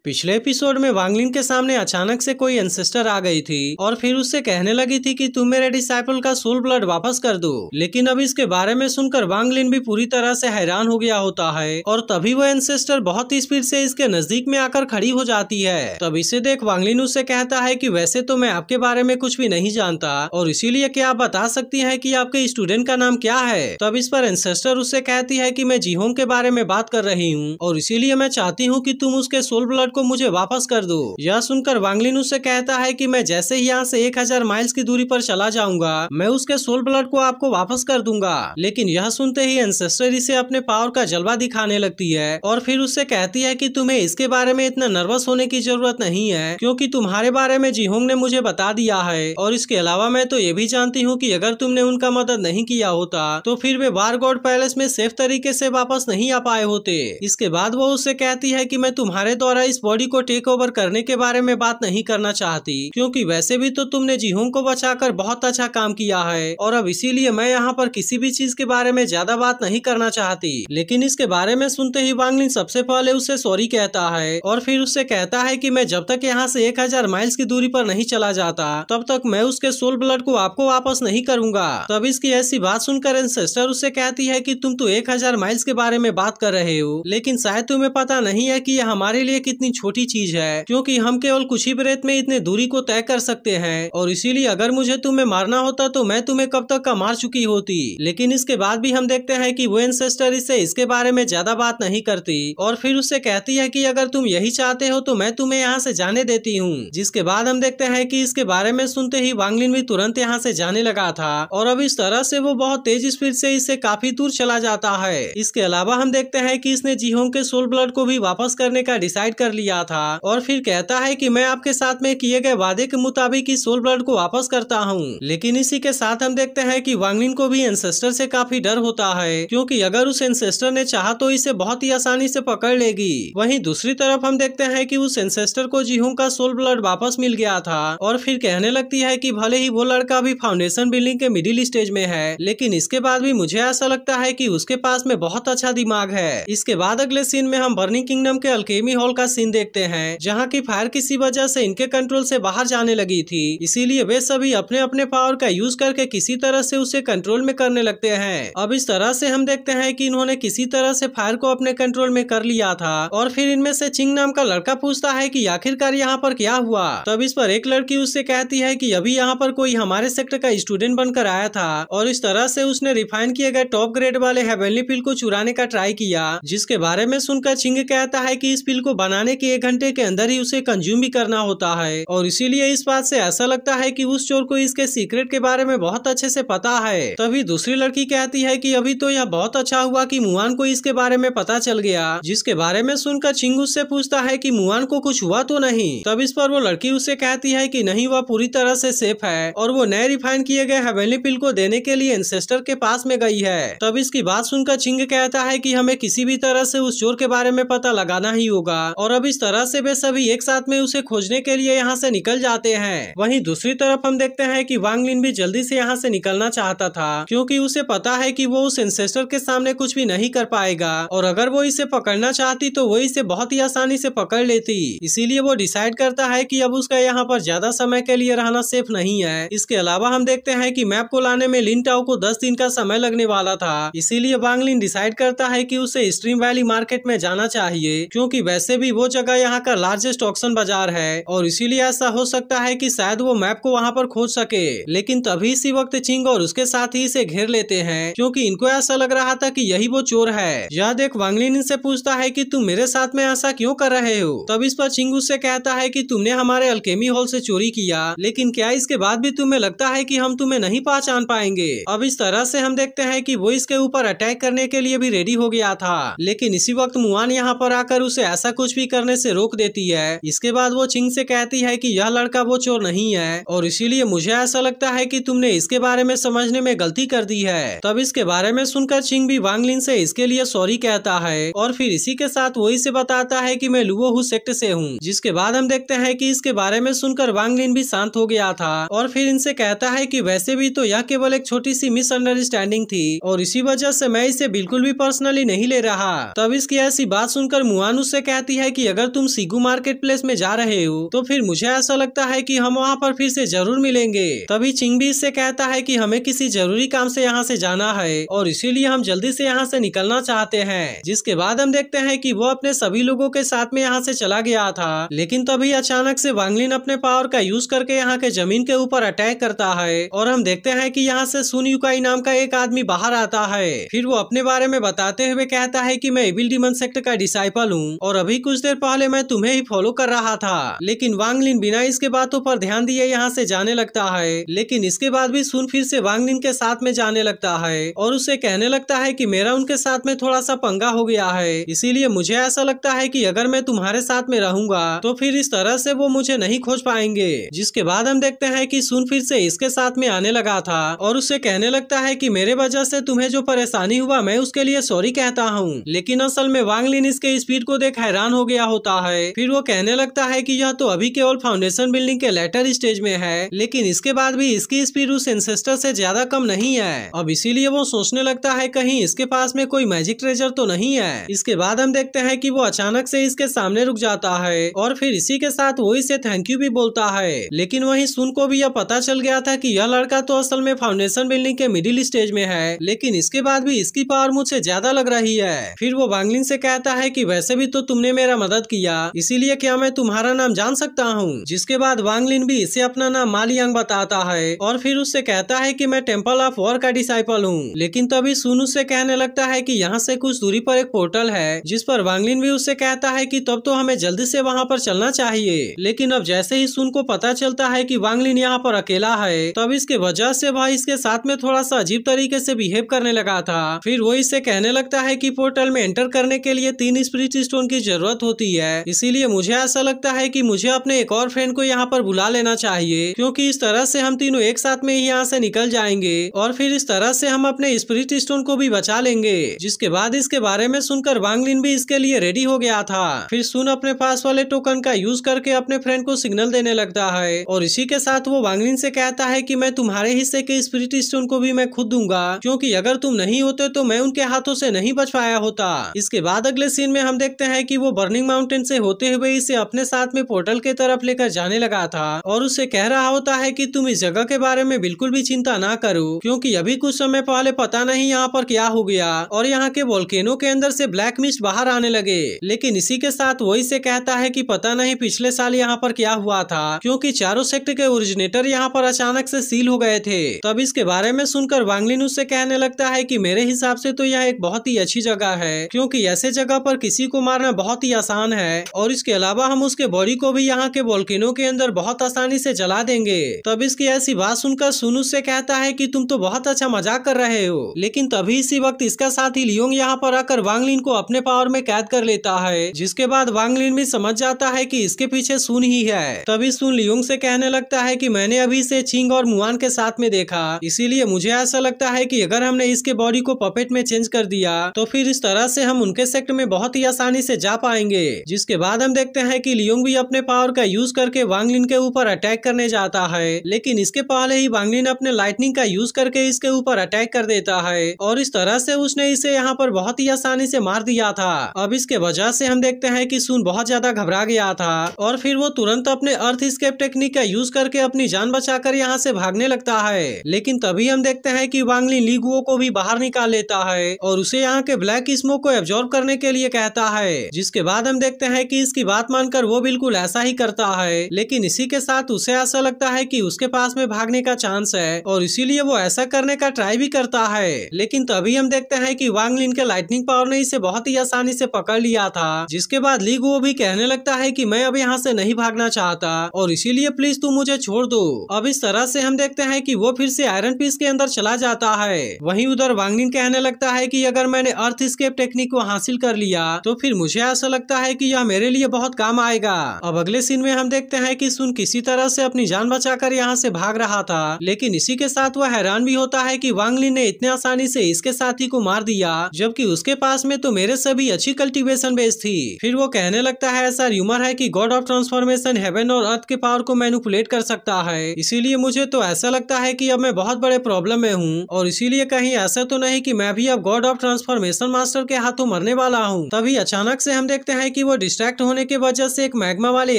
पिछले एपिसोड में वांगलिन के सामने अचानक से कोई एंसेस्टर आ गई थी और फिर उससे कहने लगी थी कि तुम मेरे डिसाइपल का सोल ब्लड वापस कर दो। लेकिन अब इसके बारे में सुनकर वांगलिन भी पूरी तरह से हैरान हो गया होता है और तभी वह एंसेस्टर बहुत ही स्पीड से इसके नजदीक में आकर खड़ी हो जाती है। तब इसे देख वांगलिन उससे कहता है कि वैसे तो मैं आपके बारे में कुछ भी नहीं जानता और इसीलिए क्या आप बता सकती हैं कि आपके स्टूडेंट का नाम क्या है। तब इस पर एंसेस्टर उससे कहती है कि मैं जीहोंग के बारे में बात कर रही हूँ और इसीलिए मैं चाहती हूँ कि तुम उसके सोल ब्लड को मुझे वापस कर दो। यह सुनकर वांगलिन उससे कहता है कि मैं जैसे ही यहाँ से 1000 माइल्स की दूरी पर चला जाऊंगा मैं उसके सोल ब्लड को आपको वापस कर दूंगा। लेकिन यह सुनते ही एंसेस्टर इसे अपने पावर का जलवा दिखाने लगती है और फिर उससे कहती है कि तुम्हें इसके बारे में इतना नर्वस होने की जरूरत नहीं है क्योंकि तुम्हारे बारे में जीहोंग ने मुझे बता दिया है और इसके अलावा मैं तो ये भी जानती हूँ कि अगर तुमने उनका मदद नहीं किया होता तो फिर वे वार गॉड पैलेस में सेफ तरीके से वापस नहीं आ पाए होते। इसके बाद वो उससे कहती है कि मैं तुम्हारे द्वारा इस बॉडी को टेक ओवर करने के बारे में बात नहीं करना चाहती क्योंकि वैसे भी तो तुमने जीहोंग को बचाकर बहुत अच्छा काम किया है और अब इसीलिए मैं यहाँ पर किसी भी चीज के बारे में ज्यादा बात नहीं करना चाहती। लेकिन इसके बारे में सुनते ही वांगलिन सबसे पहले उससे सॉरी कहता है और फिर उससे कहता है कि मैं जब तक यहाँ से 1000 माइल्स की दूरी पर नहीं चला जाता तब तक मैं उसके सोल ब्लड को आपको वापस नहीं करूंगा। तब इसकी ऐसी बात सुनकर एंसेस्टर उससे कहती है कि तुम तो 1000 माइल्स के बारे में बात कर रहे हो लेकिन शायद तुम्हें पता नहीं है कि यह हमारे लिए कितनी छोटी चीज है क्योंकि हम केवल कुछ ही ब्रेथ में इतने दूरी को तय कर सकते हैं और इसीलिए अगर मुझे तुम्हें मारना होता तो मैं तुम्हें कब तक का मार चुकी होती। लेकिन इसके बाद भी हम देखते हैं कि वो एंसेस्टर इससे इसके बारे में ज्यादा बात नहीं करती और फिर उससे कहती है कि अगर तुम यही चाहते हो तो मैं तुम्हें यहाँ से जाने देती हूँ। जिसके बाद हम देखते हैं कि इसके बारे में सुनते ही वांगलिन भी तुरंत यहाँ से जाने लगा था और अब इस तरह से वो बहुत तेज स्पीड से इससे काफी दूर चला जाता है। इसके अलावा हम देखते हैं कि इसने जीहोंग के सोल ब्लड को भी वापस करने का डिसाइड कर लिया था और फिर कहता है कि मैं आपके साथ में किए गए वादे के मुताबिक इस सोल ब्लड को वापस करता हूँ। लेकिन इसी के साथ हम देखते हैं कि वांगलिन को भी एंसेस्टर से काफी डर होता है क्योंकि अगर उस एंसेस्टर ने चाहा तो इसे बहुत ही आसानी से पकड़ लेगी। वहीं दूसरी तरफ हम देखते हैं कि उस एंसेस्टर को जीहोंग का सोल ब्लड वापस मिल गया था और फिर कहने लगती है कि भले ही वो लड़का भी फाउंडेशन बिल्डिंग के मिडिल स्टेज में है लेकिन इसके बाद भी मुझे ऐसा लगता है कि उसके पास में बहुत अच्छा दिमाग है। इसके बाद अगले सीन में हम बर्निंग किंगडम के अल्केमी हॉल का सीन देखते हैं जहाँ की फायर किसी वजह से इनके कंट्रोल से बाहर जाने लगी थी, इसीलिए वे सभी अपने अपने पावर का यूज करके किसी तरह से उसे कंट्रोल में करने लगते हैं। अब इस तरह से हम देखते हैं कि इन्होंने किसी तरह से फायर को अपने कंट्रोल में कर लिया था और फिर इनमें से चिंग नाम का लड़का पूछता है कि आखिरकार यहाँ पर क्या हुआ। तब इस पर एक लड़की उससे कहती है कि अभी यहाँ पर कोई हमारे सेक्टर का स्टूडेंट बनकर आया था और इस तरह से उसने रिफाइन किए गए टॉप ग्रेड वाले हेवनली पिल को चुराने का ट्राई किया, जिसके बारे में सुनकर चिंग कहता है कि इस पिल को बनाने के 1 घंटे के अंदर ही उसे कंज्यूम भी करना होता है और इसीलिए इस बात से ऐसा लगता है कि उस चोर को इसके सीक्रेट के बारे में बहुत अच्छे से पता है। तभी दूसरी लड़की कहती है कि अभी तो यह बहुत अच्छा हुआ कि मुआन को इसके बारे में पता चल गया, जिसके बारे में सुनकर चिंग उससे पूछता है कि मुआन को कुछ हुआ तो नहीं। तब इस पर वो लड़की उससे कहती है कि नहीं, वह पूरी तरह से सेफ है और वो नए रिफाइन किए गए हेवनली पिल को देने के लिए एंसेस्टर के पास में गई है। तब इसकी बात सुनकर चिंग कहता है कि हमें किसी भी तरह से उस चोर के बारे में पता लगाना ही होगा और अब इस तरह से वे सभी एक साथ में उसे खोजने के लिए यहाँ से निकल जाते हैं। वहीं दूसरी तरफ हम देखते हैं कि वांगलिन भी जल्दी से यहाँ से निकलना चाहता था क्योंकि उसे पता है कि वो उस एंसेस्टर के सामने कुछ भी नहीं कर पाएगा और अगर वो इसे पकड़ना चाहती तो वो इसे बहुत ही आसानी से पकड़ लेती। इसीलिए वो डिसाइड करता है कि अब उसका यहाँ पर ज्यादा समय के लिए रहना सेफ नहीं है। इसके अलावा हम देखते हैं कि मैप को लाने में लिन टाओ को 10 दिन का समय लगने वाला था, इसीलिए वांगलिन डिसाइड करता है कि उसे स्ट्रीम वैली मार्केट में जाना चाहिए क्योंकि वैसे भी वो जगह यहाँ का लार्जेस्ट ऑक्शन बाजार है और इसीलिए ऐसा हो सकता है कि शायद वो मैप को वहाँ पर खोज सके। लेकिन तभी इसी वक्त चिंग और उसके साथ ही इसे घेर लेते हैं क्योंकि इनको ऐसा लग रहा था कि यही वो चोर है। यह देख वांगलिन इनसे पूछता है कि तुम मेरे साथ में ऐसा क्यों कर रहे हो। तब इस पर चिंग उससे कहता है कि तुमने हमारे अल्केमी हॉल से चोरी किया, लेकिन क्या इसके बाद भी तुम्हें लगता है कि हम तुम्हें नहीं पहचान पाएंगे। अब इस तरह से हम देखते हैं कि वो इसके ऊपर अटैक करने के लिए भी रेडी हो गया था, लेकिन इसी वक्त मुआन यहाँ पर आकर उसे ऐसा कुछ भी करने से रोक देती है। इसके बाद वो चिंग से कहती है कि यह लड़का वो चोर नहीं है और इसीलिए मुझे ऐसा लगता है कि तुमने इसके बारे में समझने में गलती कर दी है। तब इसके बारे में सुनकर चिंग भी वांगलिन से इसके लिए सॉरी कहता है और फिर इसी के साथ वो इसे बताता है कि मैं लुओहू सेक्ट से हूँ। जिसके बाद हम देखते हैं कि इसके बारे में सुनकर वांगलिन भी शांत हो गया था और फिर इनसे कहता है कि वैसे भी तो यह केवल एक छोटी सी मिसअंडरस्टैंडिंग थी और इसी वजह से मैं इसे बिल्कुल भी पर्सनली नहीं ले रहा। तब इसकी ऐसी बात सुनकर मुआन उससे कहती है कि अगर तुम सीगू मार्केट प्लेस में जा रहे हो तो फिर मुझे ऐसा लगता है कि हम वहाँ पर फिर से जरूर मिलेंगे। तभी चिंग भी इससे कहता है कि हमें किसी जरूरी काम से यहाँ से जाना है और इसीलिए हम जल्दी से यहाँ से निकलना चाहते हैं। जिसके बाद हम देखते हैं कि वो अपने सभी लोगों के साथ में यहाँ से चला गया था, लेकिन तभी अचानक से वांग लिन अपने पावर का यूज करके यहाँ के जमीन के ऊपर अटैक करता है और हम देखते हैं कि यहाँ से सुन युकाई नाम का एक आदमी बाहर आता है। फिर वो अपने बारे में बताते हुए कहता है कि मैं इविल डीमन सेक्ट का डिसाइपल हूँ और अभी कुछ देर पहले मैं तुम्हें ही फॉलो कर रहा था। लेकिन वांग लिन बिना इसके बातों पर ध्यान दिए यहाँ से जाने लगता है, लेकिन इसके बाद भी सुन फिर से वांग लिन के साथ में जाने लगता है और उसे कहने लगता है कि मेरा उनके साथ में थोड़ा सा पंगा हो गया है, इसीलिए मुझे ऐसा लगता है कि अगर मैं तुम्हारे साथ में रहूंगा तो फिर इस तरह से वो मुझे नहीं खोज पाएंगे। जिसके बाद हम देखते हैं कि सुन फिर से इसके साथ में आने लगा था और उसे कहने लगता है कि मेरे वजह से तुम्हें जो परेशानी हुआ मैं उसके लिए सॉरी कहता हूँ। लेकिन असल में वांग लिन इसके स्पीड को देख हैरान हो गया होता है। फिर वो कहने लगता है कि यह तो अभी केवल फाउंडेशन बिल्डिंग के लेटर स्टेज में है, लेकिन इसके बाद भी इसकी स्पीड उस एंसेस्टर से ज्यादा कम नहीं है। अब इसीलिए वो सोचने लगता है कहीं इसके पास में कोई मैजिक ट्रेजर तो नहीं है। इसके बाद हम देखते हैं कि वो अचानक से इसके सामने रुक जाता है और फिर इसी के साथ वो इसे थैंक यू भी बोलता है। लेकिन वहीं सुन को भी यह पता चल गया था कि यह लड़का तो असल में फाउंडेशन बिल्डिंग के मिडिल स्टेज में है, लेकिन इसके बाद भी इसकी पावर मुझसे ज्यादा लग रही है। फिर वो वांग लिन से कहता है कि वैसे भी तो तुमने मेरा मदद किया, इसीलिए क्या मैं तुम्हारा नाम जान सकता हूँ। जिसके बाद वांग लिन भी इसे अपना नाम मा लियांग बताता है और फिर उससे कहता है कि मैं टेम्पल ऑफ वॉर का डिसाइपल हूँ। लेकिन तभी सुन उससे कहने लगता है कि यहाँ से कुछ दूरी पर एक पोर्टल है, जिस पर वांग लिन भी उससे कहता है कि तब तो हमें जल्दी से वहाँ पर चलना चाहिए। लेकिन अब जैसे ही सुन को पता चलता है कि वांग लिन यहाँ पर अकेला है, तब इसके वजह से वह इसके साथ में थोड़ा सा अजीब तरीके से बिहेव करने लगा था। फिर वो इससे कहने लगता है कि पोर्टल में एंटर करने के लिए 3 स्पिरिट स्टोन की जरूरत होती है, इसीलिए मुझे ऐसा लगता है कि मुझे अपने एक और फ्रेंड को यहाँ पर बुला लेना चाहिए, क्योंकि इस तरह से हम तीनों एक साथ में ही यहाँ से निकल जाएंगे और फिर इस तरह से हम अपने स्पिरिट स्टोन को भी बचा लेंगे। जिसके बाद इसके बारे में सुनकर वांग लिन भी इसके लिए रेडी हो गया था। फिर सुन अपने पास वाले टोकन का यूज करके अपने फ्रेंड को सिग्नल देने लगता है और इसी के साथ वो वांग लिन से कहता है कि मैं तुम्हारे हिस्से के स्पिरिट स्टोन को भी मैं खुद दूंगा, क्योंकि अगर तुम नहीं होते तो मैं उनके हाथों से नहीं बच पाया होता। इसके बाद अगले सीन में हम देखते हैं कि वो बर्निंग माउंटेन से होते हुए इसे अपने साथ में पोर्टल के तरफ लेकर जाने लगा था और उससे कह रहा होता है कि तुम इस जगह के बारे में बिल्कुल भी चिंता ना करो, क्योंकि अभी कुछ समय पहले पता नहीं यहाँ पर क्या हो गया और यहाँ के वोल्केनो के अंदर से ब्लैक मिस्ट बाहर आने लगे। लेकिन इसी के साथ वो इसे कहता है कि पता नहीं पिछले साल यहाँ पर क्या हुआ था, क्योंकि चारों सेक्ट के ओरिजिनेटर यहाँ पर अचानक से सील हो गए थे। तब इसके बारे में सुनकर वांग लिन उससे कहने लगता है कि मेरे हिसाब से तो यह एक बहुत ही अच्छी जगह है, क्योंकि ऐसे जगह पर किसी को मारना बहुत ही आसान है और इसके अलावा हम उसके बॉडी को भी यहाँ के वोल्केनो के अंदर बहुत आसानी से जला देंगे। तब इसकी ऐसी बात सुनकर सुन उससे कहता है कि तुम तो बहुत अच्छा मजाक कर रहे हो। लेकिन तभी इसी वक्त इसका साथी लियोंग यहाँ पर आकर वांग लिन को अपने पावर में कैद कर लेता है। जिसके बाद वांग लिन भी समझ जाता है कि इसके पीछे सुन ही है। तभी सुन लियोंग से कहने लगता है कि मैंने अभी से चिंग और मुआन के साथ में देखा, इसीलिए मुझे ऐसा लगता है कि अगर हमने इसके बॉडी को पपेट में चेंज कर दिया तो फिर इस तरह से हम उनके सेक्ट में बहुत ही आसानी से जा पाएंगे। जिसके बाद हम देखते हैं कि लियोंग भी अपने पावर का यूज करके वांग लिन के ऊपर अटैक करने जाता है, लेकिन इसके पहले ही वांग लिन अपने लाइटनिंग का यूज करके इसके ऊपर अटैक कर देता है और इस तरह से उसने इसे यहाँ पर बहुत ही आसानी से मार दिया था। अब इसके वजह से हम देखते हैं कि सुन बहुत ज्यादा घबरा गया था और फिर वो तुरंत अपने अर्थ एस्केप टेक्निक का यूज करके अपनी जान बचाकर यहाँ से भागने लगता है। लेकिन तभी हम देखते हैं कि वांग लिन ली गुओ को भी बाहर निकाल लेता है और उसे यहाँ के ब्लैक स्मोक को एब्जॉर्ब करने के लिए कहता है। जिसके बाद हम देखते हैं कि इसकी बात मानकर वो बिल्कुल ऐसा ही करता है, लेकिन इसी के साथ उसे ऐसा लगता है कि उसके पास में भागने का चांस है और इसीलिए वो ऐसा करने का ट्राई भी करता है। लेकिन तभी हम देखते हैं कि वांग लिन के लाइटनिंग पावर ने इसे बहुत ही आसानी से पकड़ लिया था। जिसके बाद ली गुओ भी कहने लगता है कि मैं अब यहाँ से नहीं भागना चाहता और इसीलिए प्लीज तुम मुझे छोड़ दो। अब इस तरह से हम देखते हैं कि वो फिर से आयरन पीस के अंदर चला जाता है। वहीं उधर वांग लिन कहने लगता है कि अगर मैंने अर्थ एस्केप टेक्निक को हासिल कर लिया तो फिर मुझे ऐसा लगता है कि यह मेरे लिए बहुत काम आएगा। अब अगले सीन में हम देखते हैं कि सुन किसी तरह से अपनी जान बचाकर यहाँ से भाग रहा था, लेकिन इसी के साथ वह हैरान भी होता है कि वांग लिन ने इतने आसानी से इसके साथी को मार दिया, जबकि उसके पास में तो मेरे से भी अच्छी कल्टीवेशन बेस थी। फिर वो कहने लगता है ऐसा र्यूमर है कि गॉड ऑफ ट्रांसफॉर्मेशन हेवन और अर्थ के पावर को मैनिपुलेट कर सकता है, इसीलिए मुझे तो ऐसा लगता है कि अब मैं बहुत बड़े प्रॉब्लम में हूँ और इसीलिए कहीं ऐसा तो नहीं कि मैं भी अब गॉड ऑफ ट्रांसफॉर्मेशन मास्टर के हाथों मरने वाला हूँ। तभी अचानक से हम देखते हैं कि वो डिस्ट्रैक्ट होने के वजह से एक मैग्मा वाले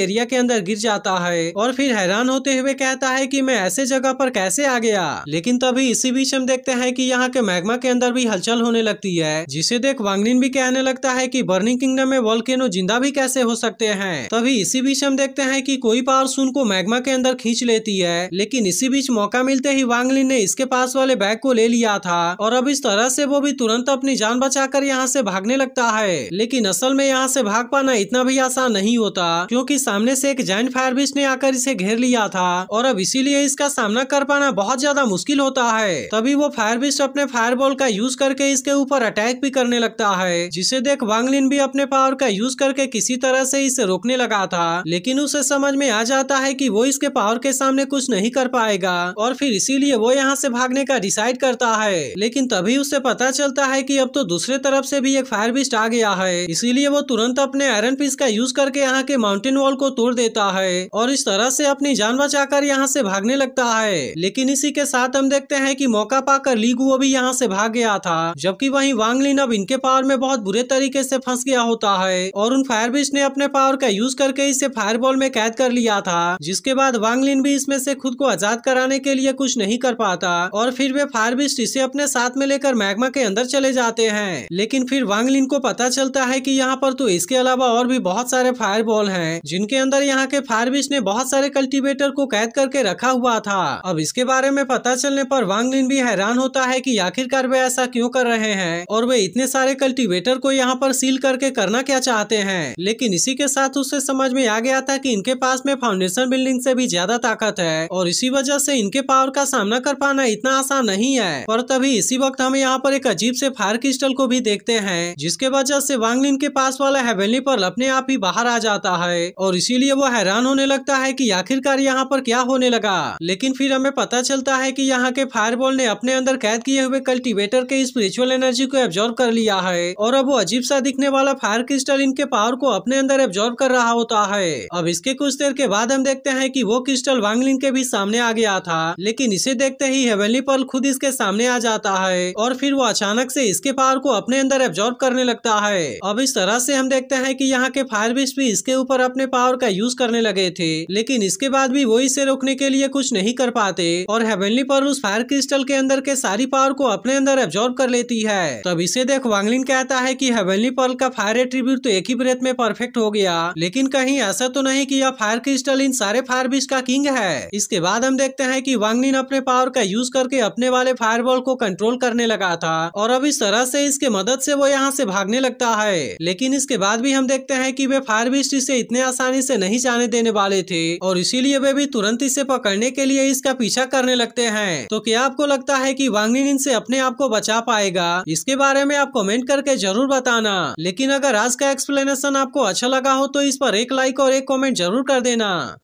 एरिया के अंदर गिर जाता है और फिर हैरान होते हुए कहता है कि मैं ऐसे जगह पर कैसे आ गया। लेकिन तभी इसी बीच हम देखते हैं कि यहाँ के मैग्मा के अंदर भी हलचल होने लगती है, जिसे देख वांग लिन भी कहने लगता है कि बर्निंग किंगडम में वोल्केनो जिंदा भी कैसे हो सकते हैं। तभी इसी बीच हम देखते हैं कि कोई पावर सुन को मैग्मा के अंदर खींच लेती है, लेकिन इसी बीच मौका मिलते ही वांग लिन ने इसके पास वाले बैग को ले लिया था और अब इस तरह से वो भी तुरंत अपनी जान बचाकर यहाँ से भागने लगता है। लेकिन असल में यहाँ से भाग पाना इतना भी आसान नहीं होता, क्योंकि सामने से एक जायंट फायर बीस्ट ने आकर इसे घेर लिया था और अब इसीलिए इसका सामना कर पाना बहुत ज्यादा मुश्किल होता है। तभी वो फायर बीस्ट अपने फायर बॉल का यूज करके इसके ऊपर अटैक भी करने लगता है, जिसे देख वांग लिन भी अपने पावर का यूज करके किसी तरह से इसे रोकने लगा था, लेकिन उसे समझ में आ जाता है कि वो इसके पावर के सामने कुछ नहीं कर पाएगा और फिर इसीलिए वो यहाँ से भागने का डिसाइड करता है। लेकिन तभी उसे पता चलता है कि अब तो दूसरे तरफ से भी एक फायर बीस्ट आ गया है, इसीलिए वो तुरंत अपने आयरन पीस का यूज करके यहाँ के माउंटेन वॉल को तोड़ देता है और इस तरह से अपनी जान बचाकर यहाँ से भागने लगता है। लेकिन इसी के साथ हम देखते हैं कि मौका पाकर ली गुओ भी यहाँ से भाग गया था, जबकि वहीं वांग लिन अब इनके पावर में बहुत बुरे तरीके से फंस गया होता है और उन फायर बीस्ट ने अपने पावर का यूज करके इसे फायर बॉल में कैद कर लिया था, जिसके बाद वांग लिन भी इसमें से खुद को आजाद कराने के लिए कुछ नहीं कर पाता और फिर वे फायर बीस्ट इसे अपने साथ में लेकर मैग्मा के अंदर चले जाते हैं। लेकिन फिर वांग लिन को पता चलता है कि यहाँ पर तो इसके अलावा और भी बहुत सारे फायर बॉल हैं, जिनके अंदर यहाँ के फायर बीस्ट ने बहुत सारे कल्टीवेटर को कैद करके रखा हुआ था। अब इसके बारे में पता चलने पर वांग लिन भी हैरान होता है कि आखिरकार वे ऐसा क्यों कर रहे हैं और वे इतने सारे कल्टीवेटर को यहाँ पर सील करके करना क्या चाहते हैं। लेकिन इसी के साथ उसे समझ में आ गया था कि इनके पास में फाउंडेशन बिल्डिंग से भी ज्यादा ताकत है और इसी वजह से इनके पावर का सामना कर पाना इतना आसान नहीं है। पर तभी इसी वक्त हम यहाँ पर एक अजीब से फायर क्रिस्टल को भी देखते हैं, जिसके वजह से वांग लिन के पास वाला हेवनली पर्ल अपने आप ही बाहर आ जाता है और इसीलिए वो हैरान होने लगता है कि आखिरकार यहाँ पर क्या होने लगा। लेकिन फिर हमें पता चलता है कि यहाँ के फायरबॉल ने अपने अंदर कैद किए हुए कल्टीवेटर के स्पिरिचुअल एनर्जी को एब्जॉर्ब कर लिया है और अब वो अजीब सा दिखने वाला फायर क्रिस्टल इनके पावर को अपने अंदर एब्जॉर्ब कर रहा होता है। अब इसके कुछ देर के बाद हम देखते हैं कि वो क्रिस्टल वांग लिन के भी सामने आ गया था, लेकिन इसे देखते ही हेवनली पर्ल खुद इसके सामने आ जाता है और फिर वो अचानक से इसके पावर को अपने अंदर एब्जॉर्ब करने लगता है। अब इस तरह से हम देखते हैं कि यहाँ के फायर बीस्ट भी इसके ऊपर अपने पावर का यूज करने लगे थे, लेकिन इसके बाद भी वो इसे रोकने के लिए कुछ नहीं कर पाते और हेवनली पर्ल उस फायर क्रिस्टल के अंदर के सारी पावर को अपने अंदर एब्जॉर्ब कर लेती है। तब इसे देख वांग लिन कहता है कि हेवनली पर्ल का फायर एट्रीब्यूट तो एक ही ब्रेथ में परफेक्ट हो गया, लेकिन कहीं ऐसा तो नहीं कि यह फायर क्रिस्टल इन सारे फायर बीस्ट का किंग है। इसके बाद हम देखते हैं कि वांग लिन अपने पावर का यूज करके अपने वाले फायरबॉल को कंट्रोल करने लगा था और अब इस तरह से इसके मदद से वो यहाँ से भागने लगता है। लेकिन इसके बाद भी हम देखते हैं कि वे फायर बीस्ट इसे इतने आसानी से नहीं जाने देने वाले थे और इसीलिए वे भी तुरंत इसे पकड़ने के लिए इसका पीछा करने लगते हैं। तो क्या आपको लगता है कि वांग लिन इनसे अपने आप को बचा पाएगा? इसके बारे में आप कमेंट करके जरूर बताना। लेकिन अगर आज का एक्सप्लेनेशन आपको अच्छा लगा हो तो इस पर एक लाइक और एक कमेंट जरूर कर देना।